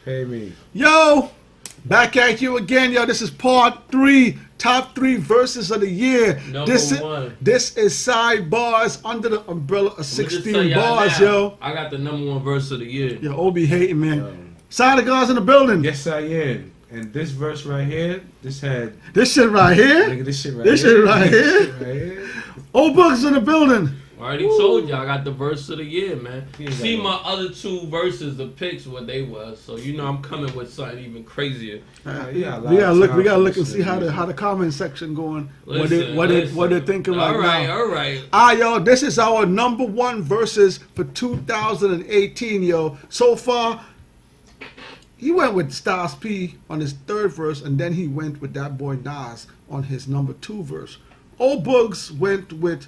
Pay me. Yo, back at you again, yo. This is part 3, top 3 verses of the year. Number one. This is Barz under the umbrella of 16 bars, now, yo. I got the number 1 verse of the year. Yo, Obi hating, man. Side of God's in the building. Yes, I am. And this verse right here, this shit right here. Nigga, this shit right this here. Shit right This here. shit right here. Old Book's in the building. I already told you I got the verse of the year, man. See my other 2 verses, the picks, what they was. So you know I'm coming with something even crazier. We gotta look and see how the comment section going. Listen, what they're thinking right now. All right. Yo, this is our number 1 verses for 2018, yo. So far, he went with Styles P on his 3rd verse, and then he went with that boy Nas on his number 2 verse. Old Boogs went with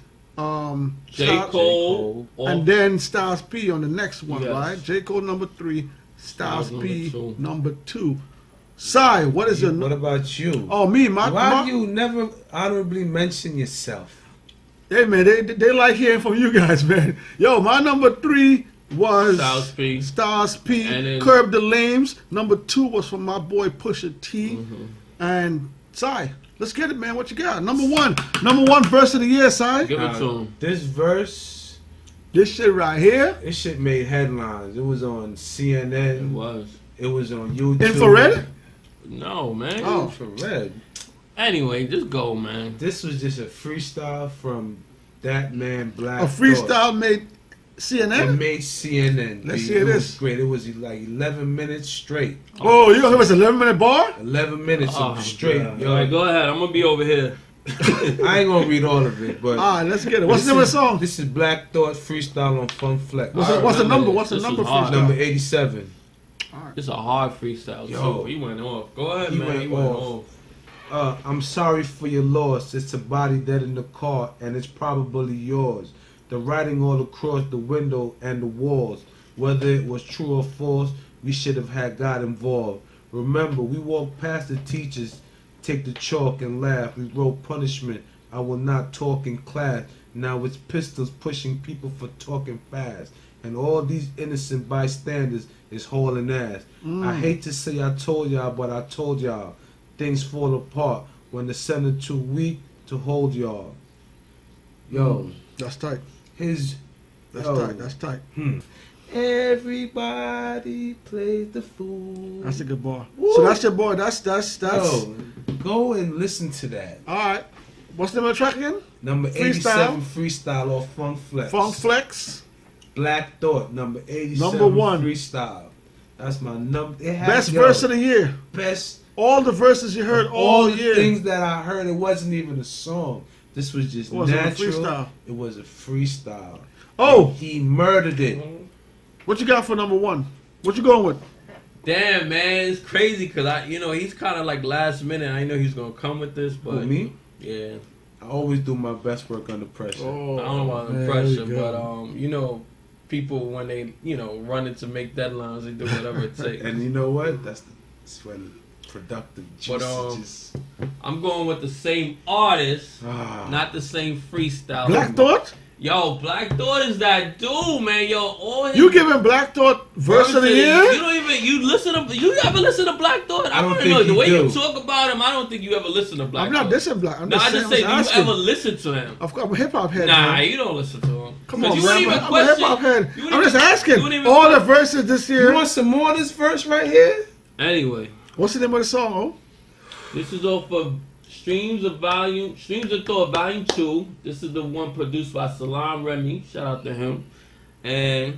J. Cole, and then Styles P on the next one, yes. right? J. Cole number 3, Styles P number 2. number 2. Sai, what is your? What about you? Oh, me, Why do you never honorably mention yourself? Hey man, they like hearing from you guys, man. Yo, my number 3 was Styles P. Then, Curb the Lames. Number 2 was from my boy Pusha T. And Sai, let's get it, man. What you got? Number 1 verse of the year, Sai. Give it to him. This verse, this shit right here. This shit made headlines. It was on CNN. It was on YouTube. Infrared? No, man. Oh, infrared. Anyway, just go, man. This was just a freestyle from that man, Black. A freestyle made CNN? It made CNN. Let's hear this. It was great. It was like 11 minutes straight. Oh, you know it was an 11-minute bar? 11 minutes straight. Yo, right, go ahead. I'm going to be over here. I ain't going to read all of it, but... All right, let's get it. What's the name of the song? This is Black Thought freestyle on Fun Flex. What's the number? What's the number freestyle? Number 87. It's a hard freestyle, too. He went off. Go ahead, man. He went off. I'm sorry for your loss. It's a body dead in the car, and it's probably yours. The writing all across the window and the walls. Whether it was true or false, we should have had God involved. Remember, we walked past the teachers, take the chalk and laugh. We wrote punishment. I will not talk in class. Now it's pistols pushing people for talking fast. And all these innocent bystanders is hauling ass. I hate to say I told y'all, but I told y'all. Things fall apart when the center too weak to hold y'all. Yo. That's tight. That's tight. Everybody plays the fool. That's a good boy. Woo. So that's your boy. That's. Yo, go and listen to that. All right. What's the name of the track again? Number 87 freestyle off Funk Flex. Funk Flex. Black Thought, number 87 number 1 freestyle. That's my number. Best verse of the year. Best. All the verses you heard all the year. Things that I heard, it wasn't even a song. This was just natural. It was a freestyle. Oh, and he murdered it. What you got for number 1? What you going with? Damn, man, it's crazy because he's kind of like last minute. I know he's gonna come with this, but me, yeah, I always do my best work under pressure. Oh, I don't know about pressure, but people when they running to make deadlines, they do whatever it takes. And you know what? That's when productive juice. I'm going with the same artist, not the same freestyle. Black Thought? Yo, Black Thought is that dude, man. Yo, all you giving Black Thought verse of the year? You ever listen to Black Thought? I don't know. The way you talk about him, I don't think you ever listen to Black Thought. I'm not dissing Black. I just say, do you ever listen to him? Of course, I'm a hip hop head. Nah, man. You don't listen to him. Come on, man. I'm a hip hop head. I'm just asking. All the verses this year. You want some more of this verse right here? Anyway. What's the name of the song, oh? This is off of Streams of Thought Volume 2. This is the one produced by Salam Remy. Shout out to him. And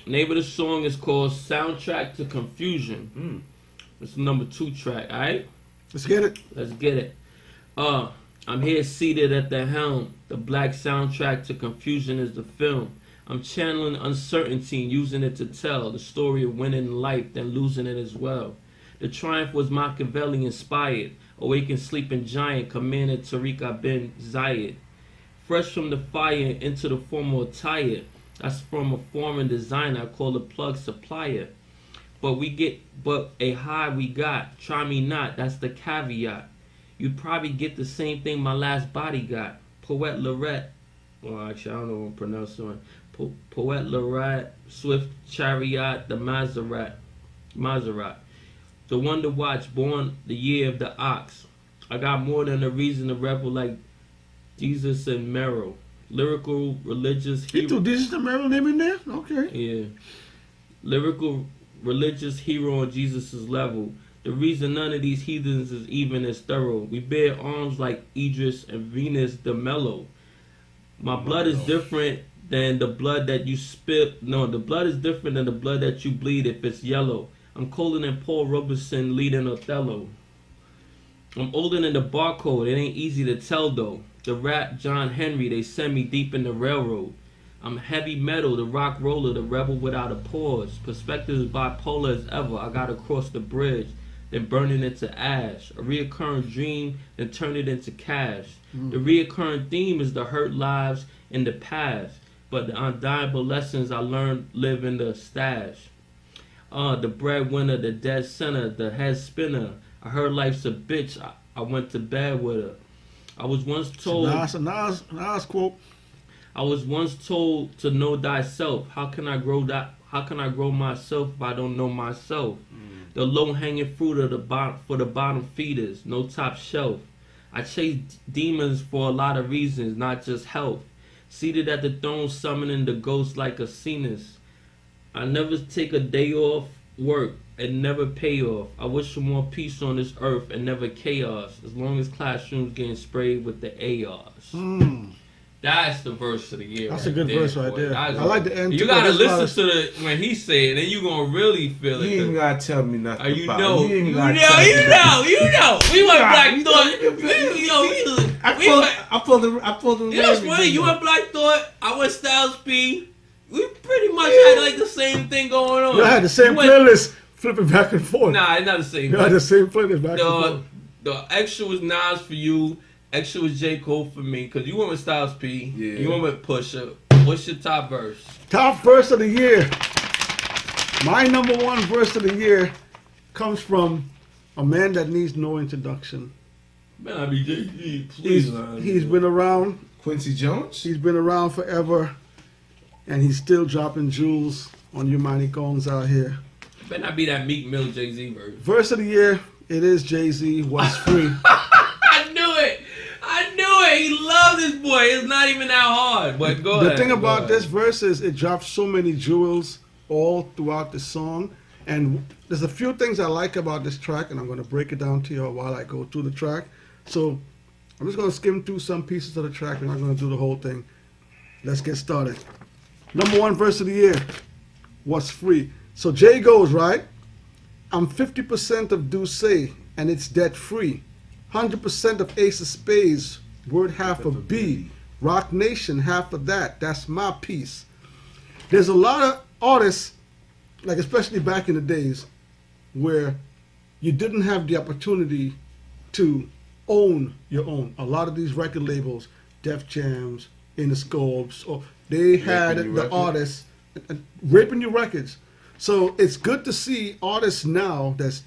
name of the song is called Soundtrack to Confusion. It's the number 2 track, alright? Let's get it. Let's get it. I'm here seated at the helm. The black soundtrack to confusion is the film. I'm channeling uncertainty and using it to tell the story of winning in life, then losing it as well. The triumph was Machiavelli inspired. Awakened sleeping giant, commanded Tariq bin Zayed. Fresh from the fire into the formal attire. That's from a foreign designer I call the plug supplier. But a high we got. Try me not, that's the caveat. You'd probably get the same thing my last body got. Poet Lorette. Well, actually, I don't know what I'm pronouncing. Poet Lorette, Swift Chariot, the Maserati. Maserati. The one to watch, born the year of the ox. I got more than a reason to rebel like Jesus and Merrill. Lyrical, religious You hero. threw Jesus and Merrill name in there? Okay. Yeah. Lyrical, religious hero on Jesus' level. The reason none of these heathens is even as thorough. We bear arms like Idris and Venus de Mello. My blood is different than the blood that you spit. No, the blood is different than the blood that you bleed if it's yellow. I'm colder than Paul Robeson leading Othello. I'm older than the barcode. It ain't easy to tell though. The rap John Henry, they send me deep in the railroad. I'm heavy metal, the rock roller, the rebel without a pause. Perspective is bipolar as ever. I gotta cross the bridge, then burn it into ash. A reoccurring dream, then turn it into cash. The reoccurring theme is the hurt lives in the past, but the undyable lessons I learned live in the stash. The breadwinner, the dead center, the head spinner. I heard life's a bitch. I went to bed with her. I was once told. Nas quote. I was once told to know thyself. How can I grow that? How can I grow myself if I don't know myself? The low hanging fruit of the bottom for the bottom feeders, no top shelf. I chase demons for a lot of reasons, not just health. Seated at the throne, summoning the ghost like a Cenas. I never take a day off work and never pay off. I wish for more peace on this earth and never chaos. As long as classrooms getting sprayed with the ARs. That's the verse of the year. That's right a good there, verse right boy. there. That's I like the end. You too, gotta but there's a lot listen to the when he say it, then you gonna really feel it. You ain't gotta tell me nothing. You about know, it. You ain't you gotta know, tell me you nothing. know, you know. We went Black you Thought. know, I pulled the. You know what's funny? You went Black Thought. I went Styles P. We pretty much had like the same thing going on. You had the same You went- playlist, flipping back and forth. Nah, it's not the same. You had the same playlist back and forth. The extra was Nas for you. Extra was J. Cole for me. Because you went with Styles P. Yeah. You went with Pusha. What's your top verse? Top verse of the year. My number one verse of the year comes from a man that needs no introduction. Man, I be J.G. Please. He's been around. Quincy Jones. He's been around forever, and he's still dropping jewels on you mighty goons out here. Better not be that Meek Mill Jay-Z verse. Verse of the year, it is Jay-Z. What's free? I knew it. He loved this boy. It's not even that hard. But go ahead. The thing about go this ahead. verse is it drops so many jewels all throughout the song. And there's a few things I like about this track, and I'm going to break it down to you while I go through the track. So I'm just going to skim through some pieces of the track, and I'm going to do the whole thing. Let's get started. Number one verse of the year, what's free? So Jay goes, right? I'm 50% of Douce, and it's debt free. 100% of Ace of Spades, word half of B. Rock Nation, half of that. That's my piece. There's a lot of artists, like especially back in the days, where you didn't have the opportunity to own your own. A lot of these record labels, Def Jams, Interscopes, or they had Raping the your artists raping your records. So it's good to see artists now that's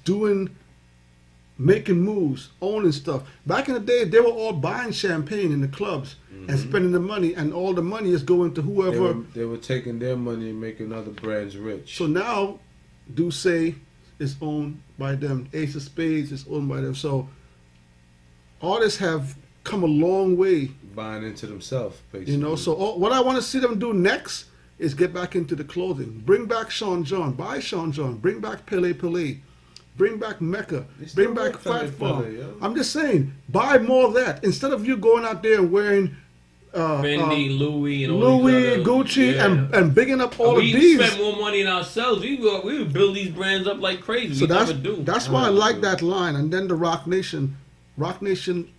making moves, owning stuff. Back in the day, they were all buying champagne in the clubs and spending the money, and all the money is going to whoever. They were taking their money and making other brands rich. So now, Douce is owned by them. Ace of Spades is owned by them. So artists have come a long way, Buying into themselves, basically. you know. So what I want to see them do next is get back into the clothing. Bring back Sean John. Buy Sean John. Bring back Pele Pele. Bring back Mecca. They still Bring back work Pele Fight Pele, Farm. yo. I'm just saying, buy more of that. Instead of you going out there and wearing Fendi, Louis, and all Louis, these other, Gucci, yeah. and bigging up all we of these. spend more money in ourselves. We would build these brands up like crazy. So We never do. that's why I like that line. And then the Rock Nation,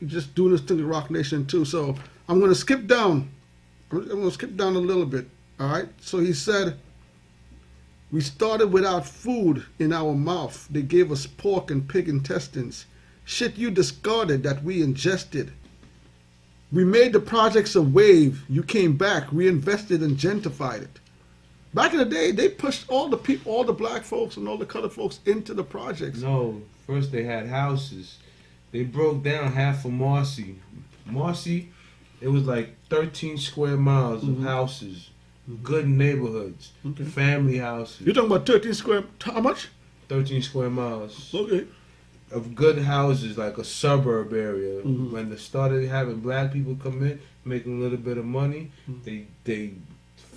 just doing this thing to Rock Nation too. So I'm gonna skip down. I'm gonna skip down a little bit. All right. So he said, we started without food in our mouth. They gave us pork and pig intestines. Shit you discarded that we ingested. We made the projects a wave. You came back, reinvested, and gentrified it. Back in the day, they pushed all the people, all the black folks and all the colored folks into the projects. No, first they had houses. They broke down half of Marcy. Marcy, it was like 13 square miles of houses. Good neighborhoods. Okay. Family houses. You're talking about 13 square, how much? 13 square miles Okay. of good houses, like a suburb area. Mhm. When they started having black people come in, making a little bit of money, they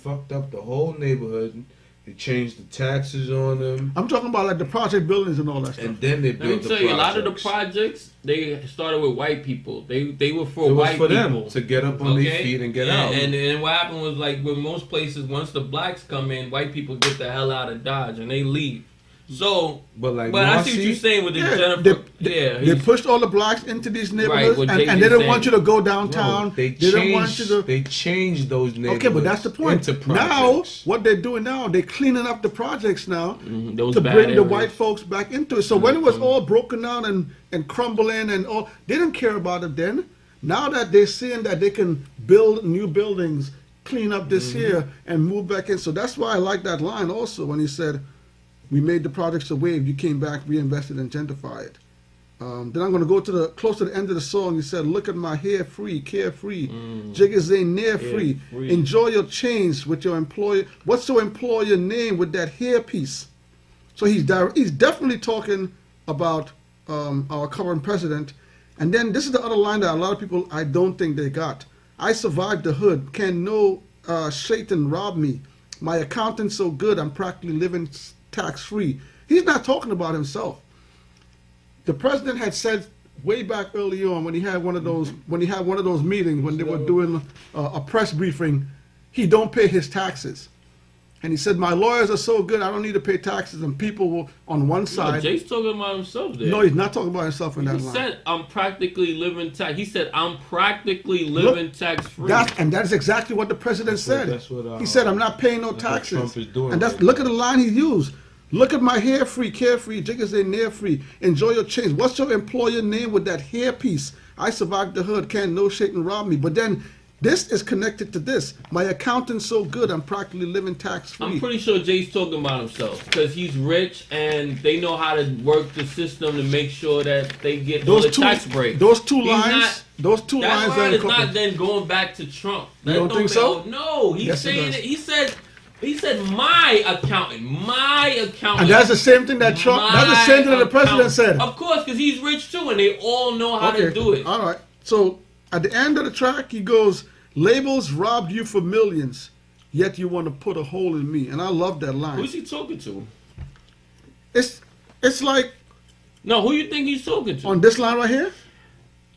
fucked up the whole neighborhood. They changed the taxes on them, I'm talking about like the project buildings and all that stuff. and then they Let me built the tell you, a lot of the projects. projects they started with white people. They were for It was white for people them to get up on their feet and get out. And what happened was like with most places, once the blacks come in, white people get the hell out of Dodge and they leave. So, but like, but I see what Marcy, you're saying with the Yeah, Jennifer. they pushed all the blacks into these neighborhoods, what and Jay they just didn't said. want you to go downtown. no, they didn't want you changed. to. They changed those neighborhoods. Okay, but that's the point. Into Now, projects. what they're doing now, they're cleaning up the projects now Those to bad bring the areas. white folks back into it. So when it was all broken down and crumbling and all, they didn't care about it then. Now that they're seeing that they can build new buildings, clean up this here, and move back in. So that's why I like that line also when he said, "We made the projects a wave. You came back, reinvested, and gentrified." Then I'm going to go to the close to the end of the song. He said, "Look at my hair free, carefree. Jiggers ain't near free. Carefree. Enjoy your change with your employer. What's your employer name with that hair piece?" So he's definitely talking about our current president. And then this is the other line that a lot of people I don't think they got. "I survived the hood. Can no Satan rob me? My accountant's so good. I'm practically living tax free." He's not talking about himself. The president had said way back early on when he had one of those meetings when they were doing a press briefing, he don't pay his taxes. And he said, "My lawyers are so good, I don't need to pay taxes." And people will, on one No, side. Jay's talking about himself there. No, he's not talking about himself in that He line. said, "I'm practically living tax." He said, "I'm practically living tax free." And that is exactly what the president said. That's what, He said, "I'm not paying no that's what taxes." Trump is doing And that's right look now. at the line he used. "Look at my hair free, carefree, jiggers ain't near free. Enjoy your change. What's your employer name with that hair piece? I survived the hood, can't no Satan rob me." But then this is connected to this. "My accountant's so good, I'm practically living tax free." I'm pretty sure Jay's talking about himself because he's rich and they know how to work the system to make sure that they get all the tax breaks. Those two He's lines, not- those two That lines line are is not then going back to Trump. You don't think so? No, he's Yes, it saying does. it. He said my accountant, And that's the same thing that Trump. That's the same thing that the president accountant. said. Of course, because he's rich too, and they all know how to do it. All right. So at the end of the track, he goes, "Labels robbed you for millions, yet you want to put a hole in me." And I love that line. Who's he talking to? It's like No, who you think he's talking to? on this line right here.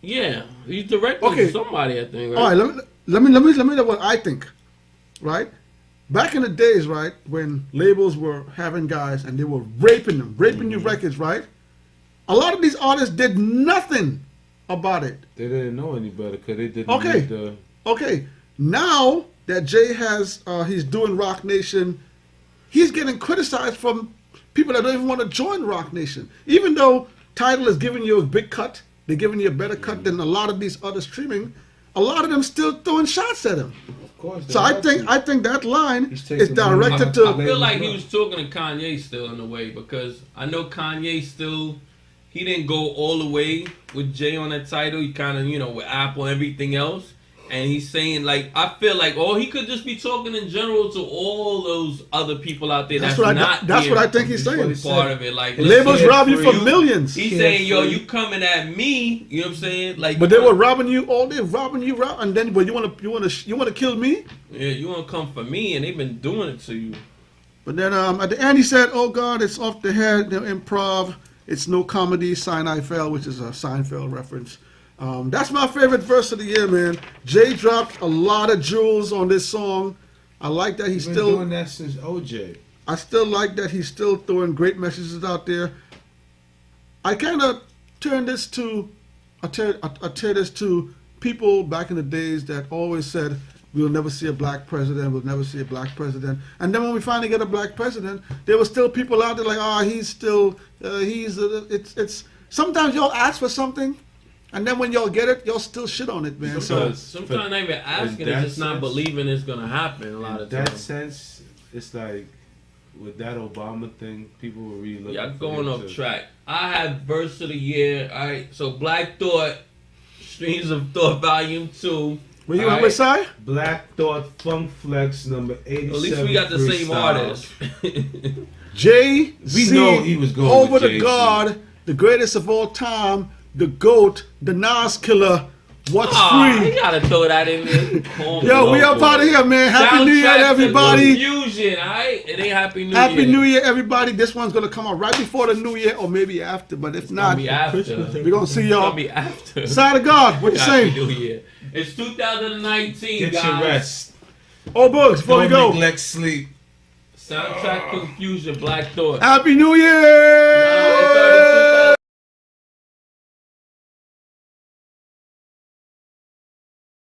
Yeah, he's directing Okay. to somebody, I think. Right? All right. Let me know what I think. Right. Back in the days, right, when labels were having guys and they were raping them, raping your records, right? A lot of these artists did nothing about it. They didn't know any better because they didn't Okay. need the. Okay, now that Jay has, he's doing Rock Nation, he's getting criticized from people that don't even want to join Rock Nation. Even though Tidal is giving you a big cut, they're giving you a better cut than a lot of these other streaming, a lot of them still throwing shots at him. Of course. So I think that line He's is taking directed I to. feel like he was talking to Kanye still in a way because I know Kanye still he didn't go all the way with Jay on that title. He kind of with Apple and everything else, and he's saying like I feel like he could just be talking in general to all those other people out there. That's That's what not I think he's That's what saying. he part of it. Like Labels listen, rob you for you- millions. He's saying, "Yo, you coming at me?" You know what I'm saying? Like, But they were robbing you all day, robbing you, and then but you want to kill me? yeah, you want to come for me, and they've been doing it to you. But then at the end he said, "Oh God, it's off the head, the improv. It's no comedy, Sinai fell," which is a Seinfeld reference. That's my favorite verse of the year, man. Jay dropped a lot of jewels on this song. I like that He's been doing that since OJ. I still like that he's still throwing great messages out there. I kind of turn this to, I tear this to people back in the days that always said, "We'll never see a black president, we'll never see a black president." And then when we finally get a black president, there were still people out there like, he's still, it's, sometimes y'all ask for something, and then when y'all get it, y'all still shit on it, man. So, Sometimes not even asking, that it's just not sense- believing it's gonna happen. A lot of In that times. sense, it's like with that Obama thing, people were really looking. Yeah, for going him off to- track. I have verse of the year. All right, so Black Thought, Streams of Thought, Volume 2. were you All on right. which side? Black Thought Funk Flex number 87. At least we got the same freestyle. artist. Jay We know he was going over with the Jay-Z. God, the greatest of all time, the GOAT, the Nas killer. What's Aw, free? you gotta throw that in there. Calm Yo, we down, up out of boy. here, man. Happy New Year, Soundtrack to everybody. Confusion, alright? It ain't Happy New Year. Happy New Year, everybody. This one's gonna come out right before the New Year, or maybe after. But if It's not, gonna be after. we're gonna see It's y'all. gonna be after. Side of God, what you Happy saying? New Year. It's 2019, Get guys. your rest. Oh, Bugs, before we Don't go. neglect sleep. Soundtrack Confusion, Black Thought. Happy New Year! Nah, it's already 2019.